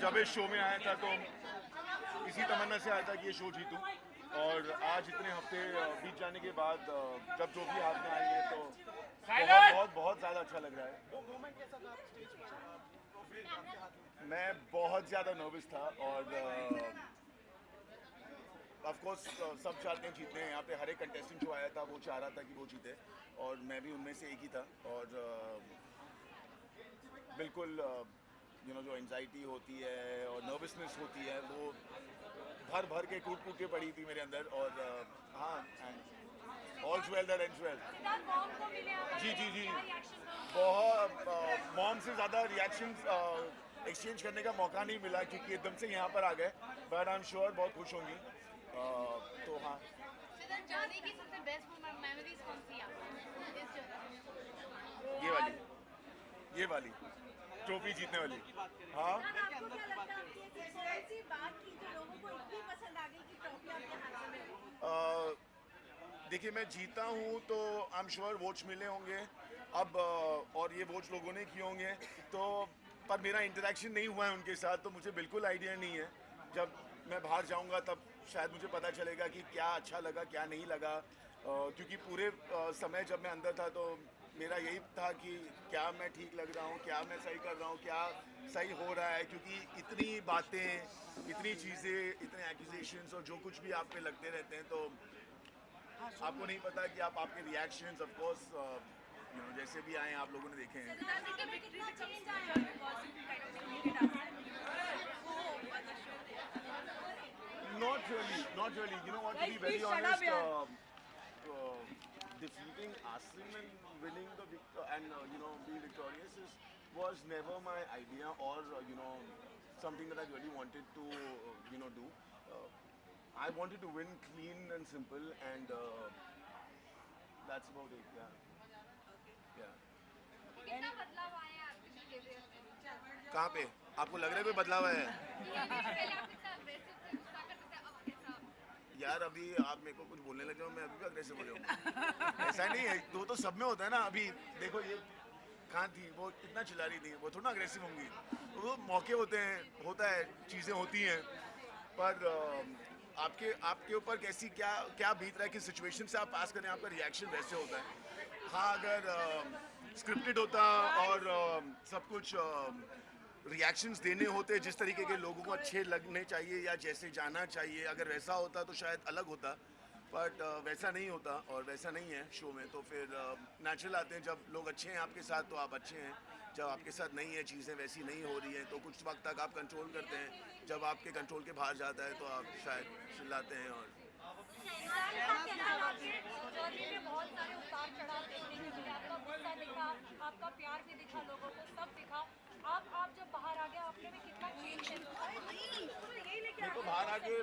जब इस शो में आया था तो इसी तमन्ना से आया था कि ये शो जीतूं, और आज इतने हफ्ते बीत जाने के बाद जब ट्रॉफी हाथ में आई है तो बहुत बहुत बहुत ज़्यादा अच्छा लग रहा है। मैं बहुत ज़्यादा नर्वस था, और ऑफ कोर्स सब चाहते हैं जीतने। यहाँ पे हर एक कंटेस्टेंट जो आया था वो चाह रहा था कि वो जीते, और मैं भी उनमें से एक ही था। और बिल्कुल जो एंजाइटी होती है और नर्वसनेस होती है वो भर भर के टूट टूट के पड़ी थी मेरे अंदर। और हाँ, and all's well that ends well. जी जी जी, बहुत मॉम से ज़्यादा रिएक्शंस एक्सचेंज करने का मौका नहीं मिला, क्योंकि एकदम से यहाँ पर आ गए। बट आई एम श्योर बहुत खुश होंगी। तो हाँ, जाने की सबसे बेस्ट मेमोरीज कौन सी आपकी इस ये वाली, ये वाली ट्रॉफी जीतने वाली। हाँ, आपको क्या लगता है आपकी ऐसी कौन सी बात की जो लोगों को इतनी पसंद आ गई कि ट्रॉफी आपके हाथ में मिली? देखिए मैं जीता हूँ तो आई एम श्योर वोट्स मिले होंगे अब, और ये वोट्स लोगों ने किए होंगे। तो पर मेरा इंटरेक्शन नहीं हुआ है उनके साथ, तो मुझे बिल्कुल आइडिया नहीं है। जब मैं बाहर जाऊंगा तब शायद मुझे पता चलेगा कि क्या अच्छा लगा क्या नहीं लगा। क्योंकि पूरे समय जब मैं अंदर था तो मेरा यही था कि क्या मैं ठीक लग रहा हूँ, क्या मैं सही कर रहा हूँ, क्या सही हो रहा है। क्योंकि इतनी बातें, इतनी चीज़ें, इतने एक्यूजेशंस और जो कुछ भी आप पे लगते रहते हैं, तो आपको नहीं पता कि आपके रिएक्शंस ऑफ कोर्स जैसे भी आए आप लोगों ने देखे हैं। Not really, not really. You know what, to be very honest, defeating Asim and winning the and being victorious was never my idea, or something that I really wanted to do. Uh, I wanted to win clean and simple, and that's about it. Yeah, yeah. कितना बदलाव आया है आपके behaviour में? कहाँ पे आपको लग रहा है कोई बदलाव है? पहले आप कितना अग्रेसिव थे, गुस्सा करते थे, अब कैसा? यार अभी आप मेरे को कुछ बोलने लगे हो, मैं अभी भी अग्रेसिव हो जाऊँ? ऐसा नहीं है, वो तो सब में होता है ना। अभी देखो ये कहाँ थी, वो कितना चिल्ला रही थी, वो थोड़ा अग्रेसिव होंगी। वो मौके होते हैं, होता है, चीज़ें होती हैं। पर आपके आपके ऊपर कैसी क्या क्या बीत रहा है, कि सिचुएशन से आप पास करें, आपका रिएक्शन वैसे होता है। हाँ, अगर स्क्रिप्टेड होता और सब कुछ रिएक्शंस देने होते जिस तरीके के लोगों को अच्छे लगने चाहिए या जैसे जाना चाहिए, अगर वैसा होता तो शायद अलग होता। बट वैसा नहीं होता, और वैसा नहीं है शो में। तो फिर नेचुरल आते हैं, जब लोग अच्छे हैं आपके साथ तो आप अच्छे हैं, जब आपके साथ नहीं है, चीज़ें वैसी नहीं हो रही हैं, तो कुछ वक्त तक आप कंट्रोल करते हैं। जब आपके कंट्रोल के बाहर जाता है तो आप शायद चिल्लाते हैं। और जर्नी में बहुत सारे उतार चढ़ाव देखने को मिले, आपका गुस्सा दिखा, आपका प्यार भी दिखा, लोगों को सब दिखा। आप जब बाहर आ गए आपने भी कितना चेंज मेरे को बाहर आके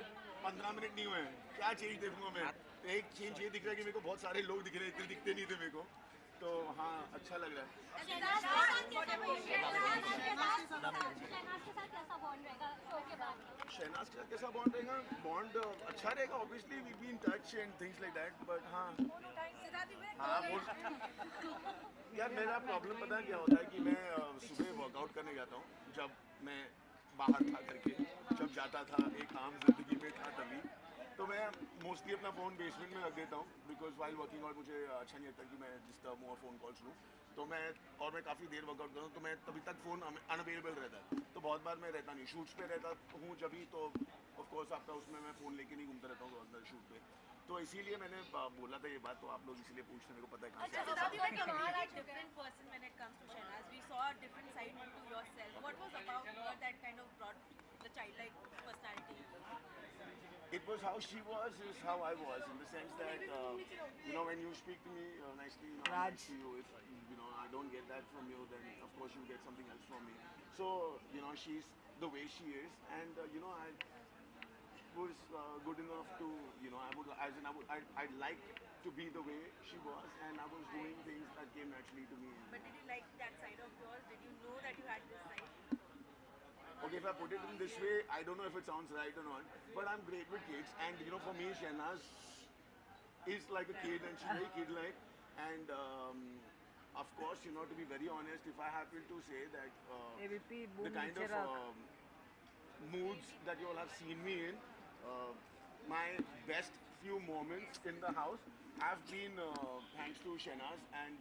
15 मिनट नहीं हुए हैं, क्या चेंज देखूंगा मैं? एक चेंज ये दिख रहा है कि मेरे को बहुत सारे लोग दिख रहे हैं, इतने दिखते नहीं थे मेरे को। तो हाँ, अच्छा लग रहा है। शहनाज के साथ कैसा बॉन्ड रहेगा शो के बाद? शहनाज के साथ कैसा बॉन्ड रहेगा? बॉन्ड अच्छा रहेगा, obviously we be in touch and things like that. But हाँ, हाँ वो यार मेरा प्रॉब्लम पता है क्या होता है, कि मैं सुबह वर्कआउट करने जाता हूँ। जब मैं बाहर था करके, जब जाता था एक आम जिंदगी में था तभी, तो मैं मोस्टली अपना फ़ोन बेसमेंट में रख देता हूँ, बिकॉज वाइल वर्किंग आउट मुझे अच्छा नहीं लगता कि मैं डिस्टर्ब हूँ और फ़ोन कॉल्स लूँ। तो मैं काफ़ी देर वर्कआउट करूँ तो मैं तभी तक फ़ोन अनअवेलेबल रहता है। तो बहुत बार मैं रहता नहीं, शूट्स पे रहता हूँ जब भी, तो ऑफ कोर्स आपका उसमें मैं फ़ोन लेके नहीं घूमता रहता हूँ अंदर शूट पे। तो इसीलिए मैंने बोला था ये बात, तो आप लोग इसीलिए पूछते हैं, मेरे को पता है कहाँ से Siddharth, you are a different person when it comes to Shehnaz. We saw a different side to yourself. What was about her that kind of brought the childlike personality? It was how she was is how I was, in the sense that when you speak to me nicely, I'm nice to you. If I don't get that from you, then of course you get something else from me. So she's the way she is, and I was good enough to I'd like to be the way she was, and I was doing things that came naturally to me. But did you like that side of yours? Did you know that you had this side? Okay, if I put it in this way, I don't know if it sounds right or not, but I'm great with kids, and for me, Shehnaz is like a kid, and she's very kid-like, and of course, to be very honest, if I happen to say that the kind of moods that you all have seen me in. My best few moments in the house have been thanks to Shehnaz, and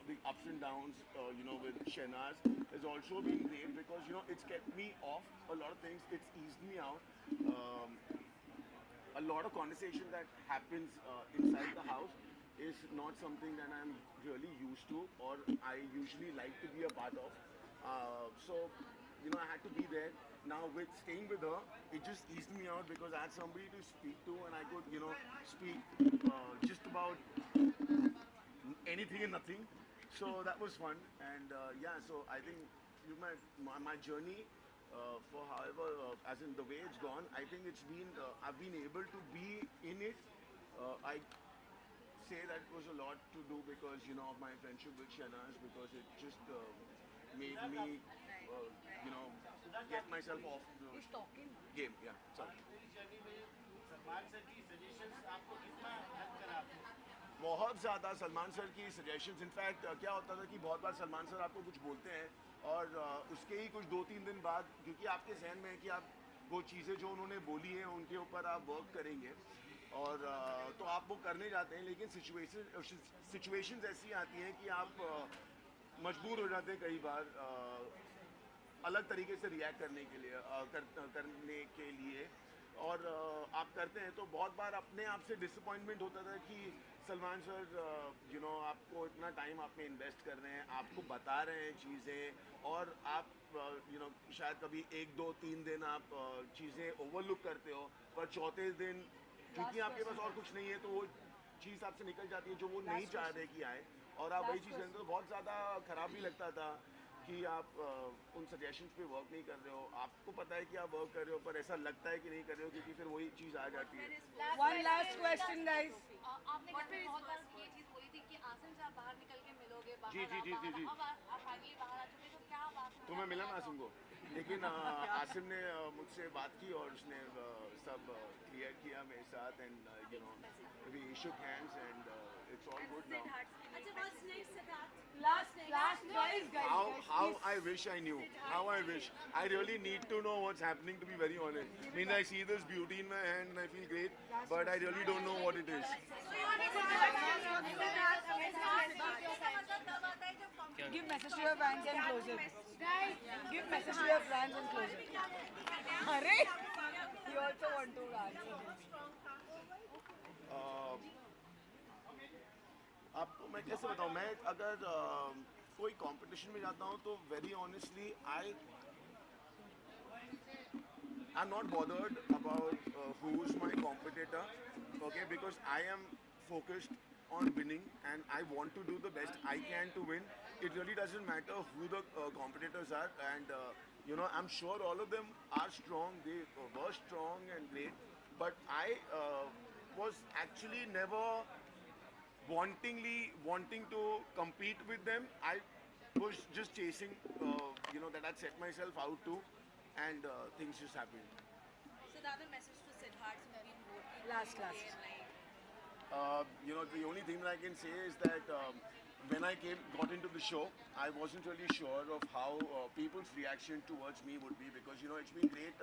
the ups and downs with Shehnaz has also been great because it's kept me off a lot of things. It's eased me out. A lot of conversation that happens inside the house is not something that I'm really used to or I usually like to be a part of. So, I had to be there. Now, with staying with her, it just eased me out because I had somebody to speak to and I could, speak just about anything and nothing. So that was fun. And yeah, so I think my journey for however, as in the way it's gone, I think I've been able to be in it. I say that it was a lot to do because of my friendship with Shehnaz because it just made me get myself off the game. Yeah, sorry. बहुत ज़्यादा Salman sir की suggestions in fact क्या होता था कि बहुत बार Salman sir आपको कुछ बोलते हैं और उसके ही कुछ 2-3 दिन बाद क्योंकि आपके जहन में है कि आप वो चीज़ें जो उन्होंने बोली हैं उनके ऊपर आप वर्क करेंगे और तो आप वो करने जाते हैं लेकिन सिचुएशंस ऐसी आती हैं कि आप मजबूर हो जाते हैं कई बार अलग तरीके से रिएक्ट करने के लिए और आप करते हैं तो बहुत बार अपने आप से डिसअपॉइंटमेंट होता था कि सलमान सर आपको इतना टाइम आप में इन्वेस्ट कर रहे हैं आपको बता रहे हैं चीज़ें और आप शायद कभी 1-2-3 दिन आप चीज़ें ओवरलुक करते हो पर चौथे दिन क्योंकि आपके पास और कुछ नहीं है तो वो चीज़ आपसे निकल जाती है जो वो नहीं चाह रहे कि आए और आप वही चीज़ करते हो। बहुत ज़्यादा ख़राब भी लगता था कि आप उन सजेशंस पे वर्क नहीं कर रहे हो आपको पता है कि आप वर्क कर रहे हो पर ऐसा लगता है कि नहीं कर रहे हो क्योंकि फिर वही चीज़ आ जाती है। One last question, guys. आपने बहुत बार ये चीज बोली थी कि आसिम से आप बाहर निकल के मिलोगे बाहर जी। अब आप फाइनली बाहर आ चुके तो क्या बात है? तो मैं मिला ना आसिम को लेकिन आसिम ने मुझसे बात की और उसने सब क्लियर किया मेरे साथ and we shook hands and it's all good now. अच्छा, what's next, Siddharth? Last choice, guys. How I wish I knew. How I wish. I really need to know what's happening to be very honest. I mean I see this beauty in my hand and I feel great but I really don't know what it is. Give message to your fans and close it. Give message to your fans and close it. Arey, you also want to answer. आपको मैं कैसे बताऊँ मैं अगर कोई competition में जाता हूँ तो very honestly I'm not bothered about who's my competitor, okay, because I am focused on winning and I want to do the best I can to win. It really doesn't matter who the competitors are and I'm sure all of them are strong, they were strong and great, but I was actually never wanting to compete with them. I was just chasing that I'd set myself out to and things just happened. So the other message to Siddharth who's been voting Last. The only thing that I can say is that when I got into the show, I wasn't really sure of how people's reaction towards me would be because it's been great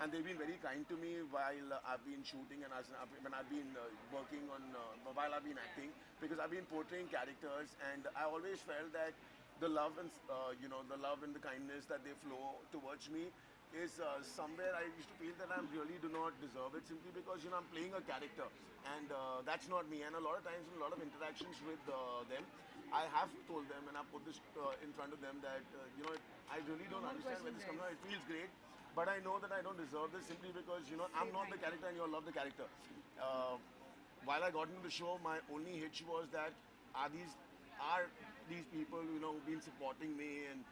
and they've been very kind to me while I've been shooting and when I've been working on while I've been acting because I've been portraying characters and I always felt that the love and the love and the kindness that they flow towards me is somewhere I used to feel that I really do not deserve it simply because I'm playing a character and that's not me. And a lot of times in a lot of interactions with them, I have told them and I put this in front of them that I really don't understand where this comes from. It feels great, but I know that I don't deserve this simply because I'm not the character and you all love the character. While I got into the show, my only hitch was that are these people who've been supporting me and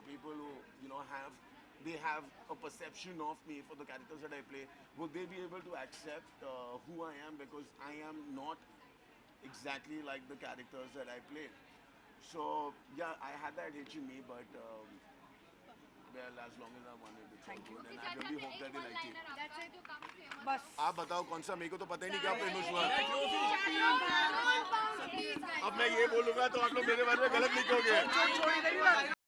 people who they have a perception of me for the characters that I play. Would they be able to accept who I am because I am not exactly like the characters that I play. So yeah, I had that itch in me, but well, as long as I wanted it, Thank you. and I really hope that they like it. बस आप बताओ कौन सा मेरे को तो पता ही नहीं क्या फेमस हुआ अब मैं ये बोलूंगा तो आप लोग मेरे बारे में गलत लिखोगे